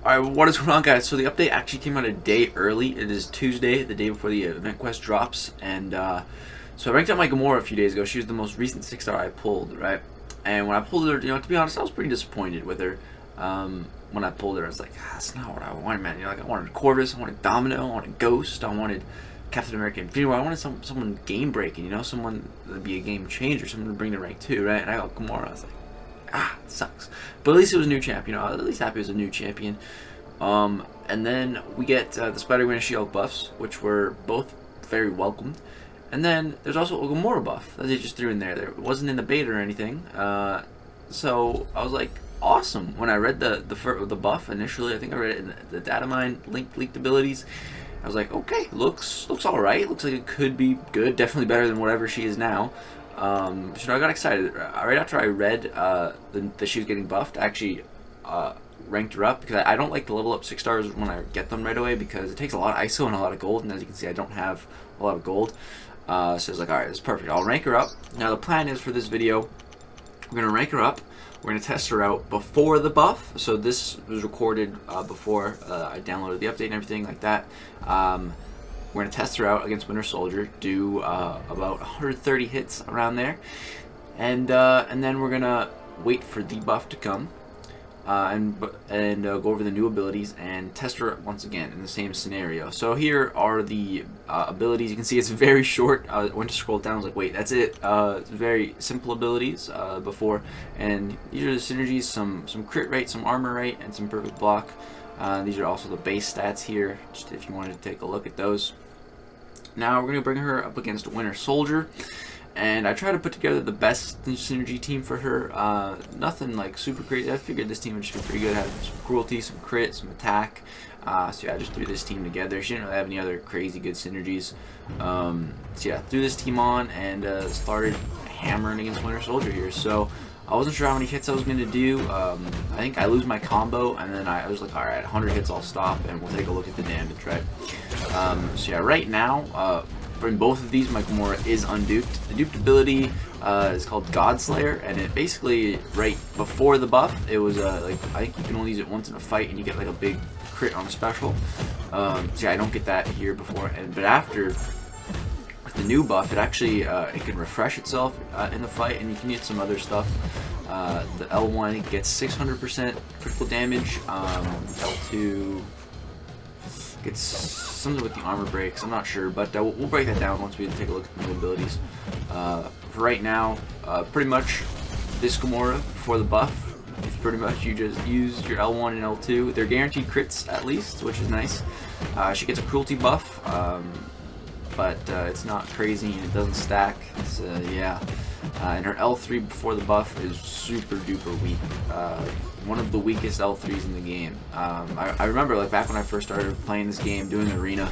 Alright, what is going on, guys? So the update actually came out a day early. It is Tuesday, the day before the event quest drops, and so I ranked up my Gamora a few days ago. She was the most recent 6-star I pulled, right? And when I pulled her, to be honest, I was pretty disappointed with her. When I pulled her, I was like, that's not what I wanted, man. Like, I wanted Corvus, I wanted Domino, I wanted Ghost, I wanted Captain America Infinity War. I wanted someone game breaking, someone that'd be a game changer, someone to bring to rank 2, right? And I got Gamora. I was like, it sucks. But at least it was a new champion. I was at least happy it was a new champion. And then we get the Spider-Man and Shield buffs, which were both very welcomed. And then there's also a Gamora buff that they just threw in there. It wasn't in the beta or anything. So I was like, awesome. When I read the buff initially, I think I read it in the data mine leaked abilities. I was like, okay, looks all right. Looks like it could be good. Definitely better than whatever she is now. So I got excited right after I read that she was getting buffed. I actually ranked her up because I don't like to level up 6 stars when I get them right away because it takes a lot of ISO and a lot of gold, and as you can see, I don't have a lot of gold. So I was like, all right, this is perfect. I'll rank her up. Now the plan is for this video, we're gonna rank her up. We're gonna test her out before the buff. So this was recorded before I downloaded the update and everything like that. We're going to test her out against Winter Soldier, do about 130 hits around there, and then we're going to wait for the buff to come, and go over the new abilities and test her once again in the same scenario. So here are the abilities. You can see it's very short. I went to scroll down, I was like, wait, that's it. It's very simple abilities before, and these are the synergies, some crit rate, some armor rate, and some perfect block. These are also the base stats here, just if you wanted to take a look at those. Now we're going to bring her up against Winter Soldier, and I try to put together the best synergy team for her. Nothing like super crazy. I figured this team would just be pretty good. Have some cruelty, some crit, some attack. So yeah, I just threw this team together. She didn't really have any other crazy good synergies. So yeah, threw this team on and started hammering against Winter Soldier here. So I wasn't sure how many hits I was going to do. I think I lose my combo, and then I was like, alright, 100 hits I'll stop, and we'll take a look at the damage, right? So yeah, right now, in both of these, my Gamora is unduped. The duped ability is called Godslayer, and it basically, right before the buff, it was like, I think you can only use it once in a fight, and you get like a big crit on a special. So yeah, I don't get that here before, but after the new buff, it actually it can refresh itself in the fight, and you can get some other stuff. The L1 gets 600% critical damage. L2 gets something with the armor breaks. I'm not sure, but we'll break that down once we take a look at the new abilities. For right now, pretty much this Gamora before the buff, it's pretty much you just use your L1 and L2. They're guaranteed crits at least, which is nice. She gets a cruelty buff. But it's not crazy and it doesn't stack. So yeah, and her L3 before the buff is super duper weak. One of the weakest L3s in the game. I remember like back when I first started playing this game, doing arena,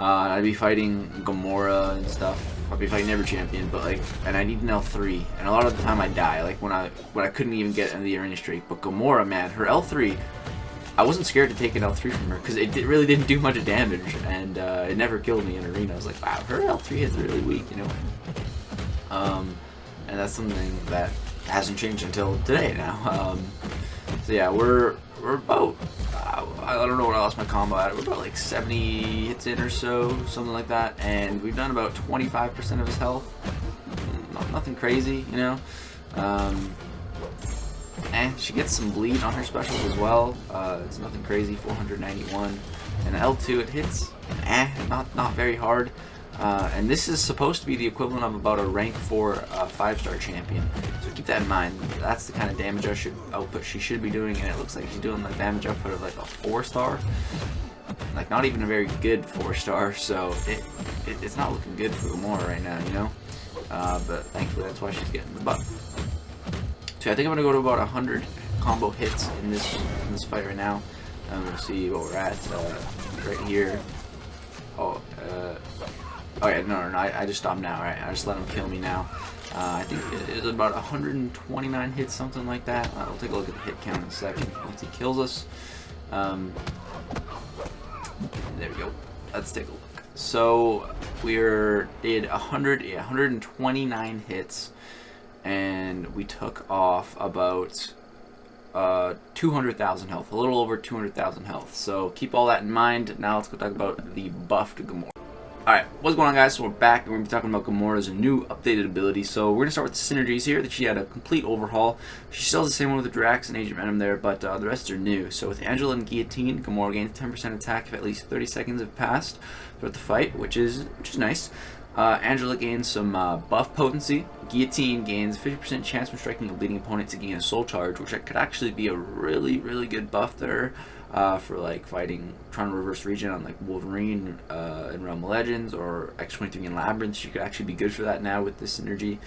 I'd be fighting Gamora and stuff. I'd be fighting every champion, but like, and I need an L3, and a lot of the time I die. Like when I couldn't even get in the arena streak. But Gamora, man, her L3. I wasn't scared to take an L3 from her because it really didn't do much damage, and it never killed me in arena. I was like, wow, her L3 is really weak, and that's something that hasn't changed until today now. So yeah, we're about, I don't know what I lost my combo at. We're about like 70 hits in or so, something like that, and we've done about 25% of his health. Nothing crazy, And she gets some bleed on her specials as well. It's nothing crazy, 491. And L2 it hits, not very hard. And this is supposed to be the equivalent of about a rank 4 5-star champion. So keep that in mind. That's the kind of damage output she should be doing, and it looks like she's doing like damage output of like a 4-star. Like not even a very good 4-star. So it's not looking good for Gamora right now, But thankfully that's why she's getting the buff. So I think I'm gonna go to about 100 combo hits in this fight right now. We'll see what we're at right here. Oh yeah, no, I just stopped now. Right, I just let him kill me now. I think it's about 129 hits, something like that. We'll take a look at the hit count in a second once he kills us. There we go. Let's take a look. So we did 129 hits. And we took off about 200,000 health, a little over 200,000 health. So keep all that in mind. Now let's go talk about the buffed Gamora. Alright, what's going on, guys? So we're back, and we're going to be talking about Gamora's new updated ability. So we're going to start with the synergies here, that she had a complete overhaul. She still has the same one with the Drax and Agent Venom there, but the rest are new. So with Angela and Guillotine, Gamora gains 10% attack if at least 30 seconds have passed throughout the fight, which is nice. Angela gains some buff potency. Guillotine gains 50% chance when striking a bleeding opponent to gain a soul charge, which could actually be a really good buff there. For like fighting, trying to reverse regen on like Wolverine in Realm of Legends or X-23 in Labyrinth. She could actually be good for that now with this synergy.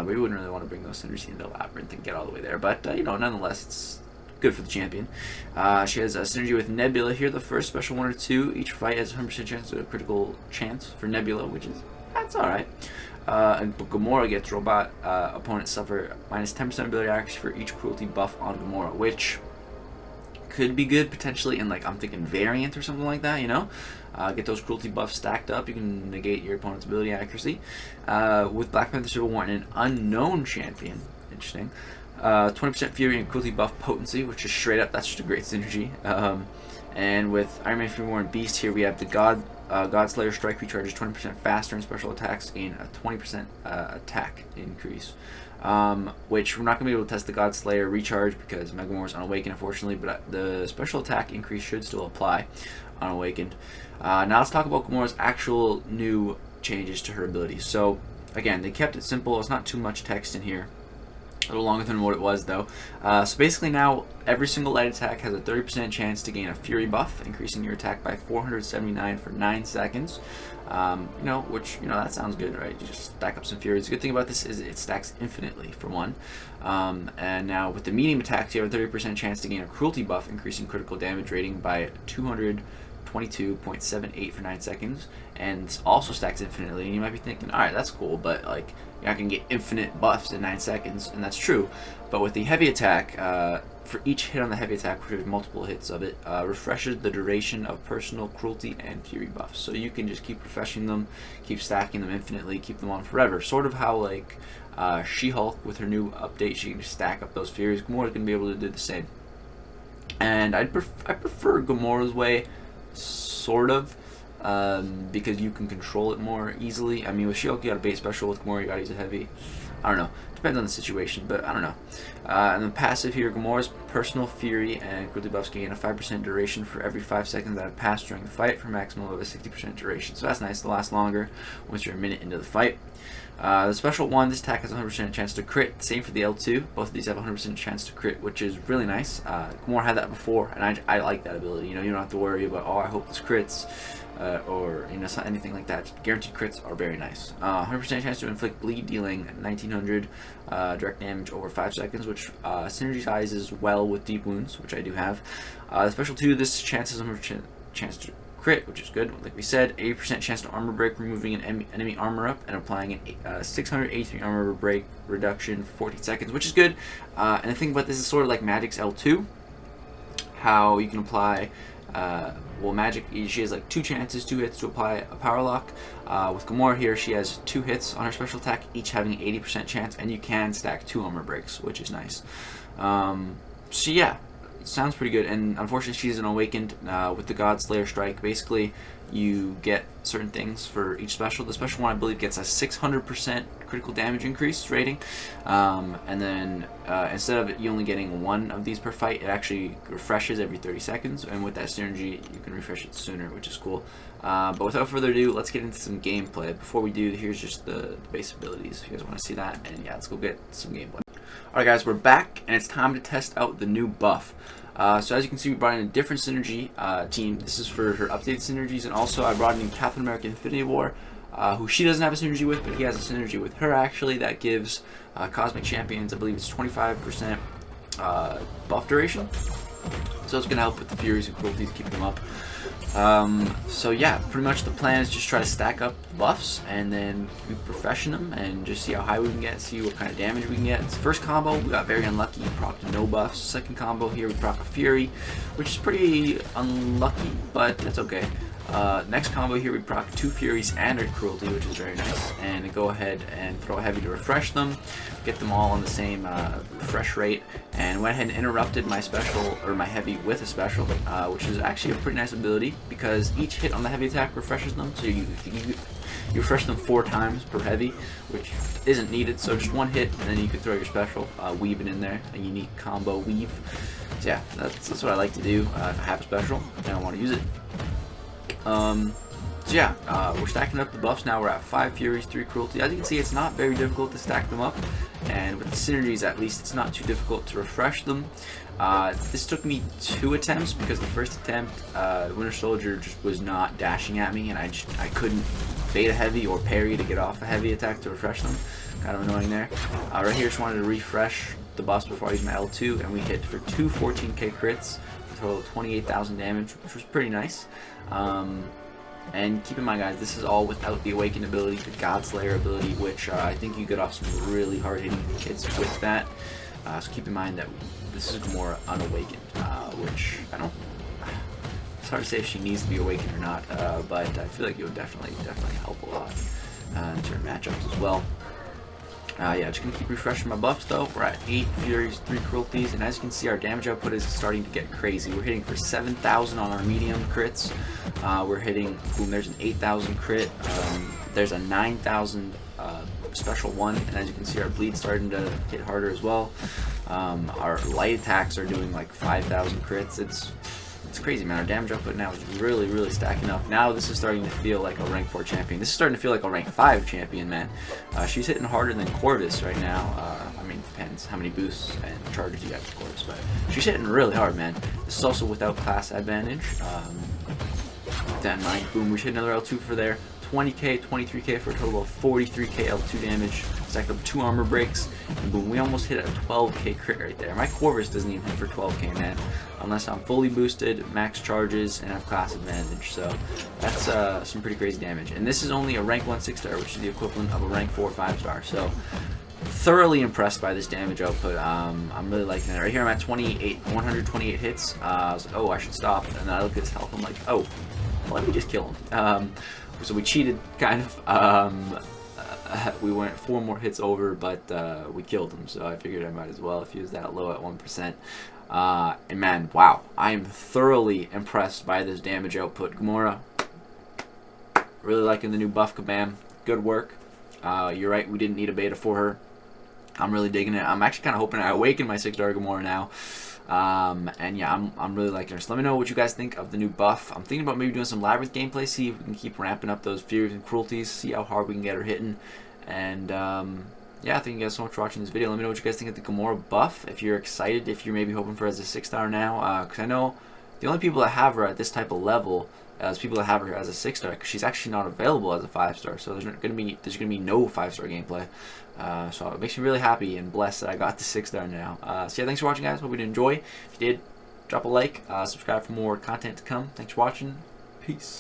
We wouldn't really want to bring those synergies into Labyrinth and get all the way there, but you know, nonetheless, it's good for the champion. She has a synergy with Nebula here. The first special 1 or 2 each fight has 100% chance to a critical chance for Nebula, which is that's all right. And Gamora gets robot opponents suffer minus 10% ability accuracy for each cruelty buff on Gamora, which could be good potentially in, like, I'm thinking variant or something like that, you know. Get those cruelty buffs stacked up. You can negate your opponent's ability accuracy. With Black Panther Civil War and an unknown champion, interesting. 20% fury and cruelty buff potency, which is straight up, that's just a great synergy. And with Iron Man Civil War and Beast here, we have the Godslayer strike recharges 20% faster and special attacks gain a 20% attack increase. Which we're not going to be able to test the Godslayer recharge because Megamore's unawakened, unfortunately, but the special attack increase should still apply unawakened. Now let's talk about Gamora's actual new changes to her abilities. So again, they kept it simple. It's not too much text in here. A little longer than what it was, though. So basically now, every single light attack has a 30% chance to gain a Fury buff, increasing your attack by 479 for 9 seconds. You know, which, you know, that sounds good, right? You just stack up some Furies. The good thing about this is it stacks infinitely, for one. And now with the medium attacks, you have a 30% chance to gain a Cruelty buff, increasing critical damage rating by 222.78 for 9 seconds. And also stacks infinitely. And you might be thinking, alright, that's cool, but, like, you're not going to get infinite buffs in 9 seconds, and that's true. But with the heavy attack, for each hit on the heavy attack, which there's multiple hits of it, refreshes the duration of personal cruelty and fury buffs. So you can just keep refreshing them, keep stacking them infinitely, keep them on forever. Sort of how, like, She-Hulk, with her new update, she can just stack up those furies. Gamora's going to be able to do the same. And I prefer Gamora's way, sort of. Because you can control it more easily. I mean, with She-Hulk, you got a base special. With Gamora, you got to use a heavy. I don't know. Depends on the situation, but I don't know. And then passive here, Gamora's personal fury and cruelty buffs gain a 5% duration for every 5 seconds that have passed during the fight, for a maximum of a 60% duration. So that's nice to last longer once you're a minute into the fight. The special one, this attack has a 100% chance to crit. Same for the L2. Both of these have a 100% chance to crit, which is really nice. Gamora had that before, and I like that ability. You know, you don't have to worry about, oh, I hope this crits. Or, you know, anything like that. Guaranteed crits are very nice. 100% chance to inflict bleed, dealing 1900 direct damage over 5 seconds, which synergizes well with deep wounds, which I do have. The special 2, this chance has a 100% chance to crit, which is good. Like we said, 80% chance to armor break, removing an enemy armor up and applying a 683 armor break reduction for 14 seconds, which is good. And the thing about this is sort of like Magic's L2, how you can apply. Well, Magic, she has like 2 chances, 2 hits to apply a power lock. With Gamora here, she has 2 hits on her special attack, each having an 80% chance, and you can stack 2 armor breaks, which is nice. So yeah, it sounds pretty good. And unfortunately, she's an awakened with the Godslayer strike. Basically, you get certain things for each special. The special one, I believe, gets a 600% critical damage increase rating, and then instead of you only getting 1 of these per fight, it actually refreshes every 30 seconds, and with that synergy you can refresh it sooner, which is cool. But without further ado, let's get into some gameplay. Before we do, here's just the base abilities if you guys want to see that, and yeah, let's go get some gameplay. Alright guys, we're back, and it's time to test out the new buff. So as you can see, we brought in a different synergy team. This is for her updated synergies, and also I brought in Captain America Infinity War, who she doesn't have a synergy with, but he has a synergy with her actually that gives Cosmic Champions, I believe it's 25% buff duration. So it's going to help with the Furies and Cruelties, keeping them up. So yeah, pretty much the plan is just try to stack up buffs and then we profession them and just see how high we can get, see what kind of damage we can get. First combo, we got very unlucky, procced no buffs. Second combo here, we proc a Fury, which is pretty unlucky, but that's okay. Next combo here, we proc 2 Furies and a Cruelty, which is very nice. And go ahead and throw a Heavy to refresh them, get them all on the same refresh rate, and went ahead and interrupted my special, or my Heavy with a special, which is actually a pretty nice ability, because each hit on the Heavy attack refreshes them, so you refresh them 4 times per Heavy, which isn't needed, so just 1 hit, and then you can throw your special, weave it in there, a unique combo weave. So yeah, that's what I like to do if I have a special, and I want to use it. So yeah, we're stacking up the buffs now. We're at 5 Furies, 3 Cruelty. As you can see, it's not very difficult to stack them up, and with the synergies at least, it's not too difficult to refresh them. This took me 2 attempts, because the first attempt, Winter Soldier just was not dashing at me, and I couldn't bait a Heavy or parry to get off a Heavy attack to refresh them. Kind of annoying there. Right here, just wanted to refresh the buffs before I use my L2, and we hit for 2 14k crits, a total of 28,000 damage, which was pretty nice. And keep in mind, guys, this is all without the Awakened ability, the Godslayer ability, which I think you get off some really hard-hitting hits with that. So keep in mind that this is Gamora unawakened, which I don't... It's hard to say if she needs to be awakened or not, but I feel like it would definitely help a lot in certain matchups as well. Yeah, just gonna keep refreshing my buffs though. We're at 8 Furies, 3 Cruelties, and as you can see, our damage output is starting to get crazy. We're hitting for 7,000 on our medium crits. We're hitting, boom, there's an 8,000 crit. There's a 9,000 special one, and as you can see, our bleed's starting to hit harder as well. Our light attacks are doing like 5,000 crits. It's crazy, man. Our damage output now is really stacking up. Now this is starting to feel like a rank 4 champion. This is starting to feel like a rank 5 champion, man. She's hitting harder than Corvus right now. I mean, depends how many boosts and charges you got to Corvus, but she's hitting really hard, man. This is also without class advantage. With that in mind, boom, we hit another L2 for there. 20k, 23k for a total of 43k L2 damage. Stacked up 2 armor breaks, and boom, we almost hit a 12k crit right there. My Corvus doesn't even hit for 12k, man, unless I'm fully boosted, max charges, and have class advantage. So that's some pretty crazy damage. And this is only a rank 1 6-star, which is the equivalent of a rank 4 5-star. So thoroughly impressed by this damage output. I'm really liking it. Right here I'm at 128 hits. I was like, oh, I should stop. And then I look at his health. I'm like, oh, let me just kill him. So we cheated, kind of. We went 4 more hits over, but we killed him, so I figured I might as well if he was that low at 1%. And man, wow, I am thoroughly impressed by this damage output. Gamora, really liking the new buff, Kabam. Good work. You're right, we didn't need a beta for her. I'm really digging it. I'm actually kind of hoping I awaken my 6-star Gamora now. And yeah, I'm really liking her. So let me know what you guys think of the new buff. I'm thinking about maybe doing some Labyrinth gameplay, see if we can keep ramping up those Furies and Cruelties, see how hard we can get her hitting. And yeah, thank you guys so much for watching this video. Let me know what you guys think of the Gamora buff, if you're excited, if you're maybe hoping for her as a 6-star now, because I know the only people that have her at this type of level is people that have her as a 6-star, because she's actually not available as a 5-star, so there's gonna be no 5-star gameplay. So it makes me really happy and blessed that I got the 6-star now. So yeah, thanks for watching, guys. Hope you did enjoy. If you did, drop a like, subscribe for more content to come. Thanks for watching. Peace.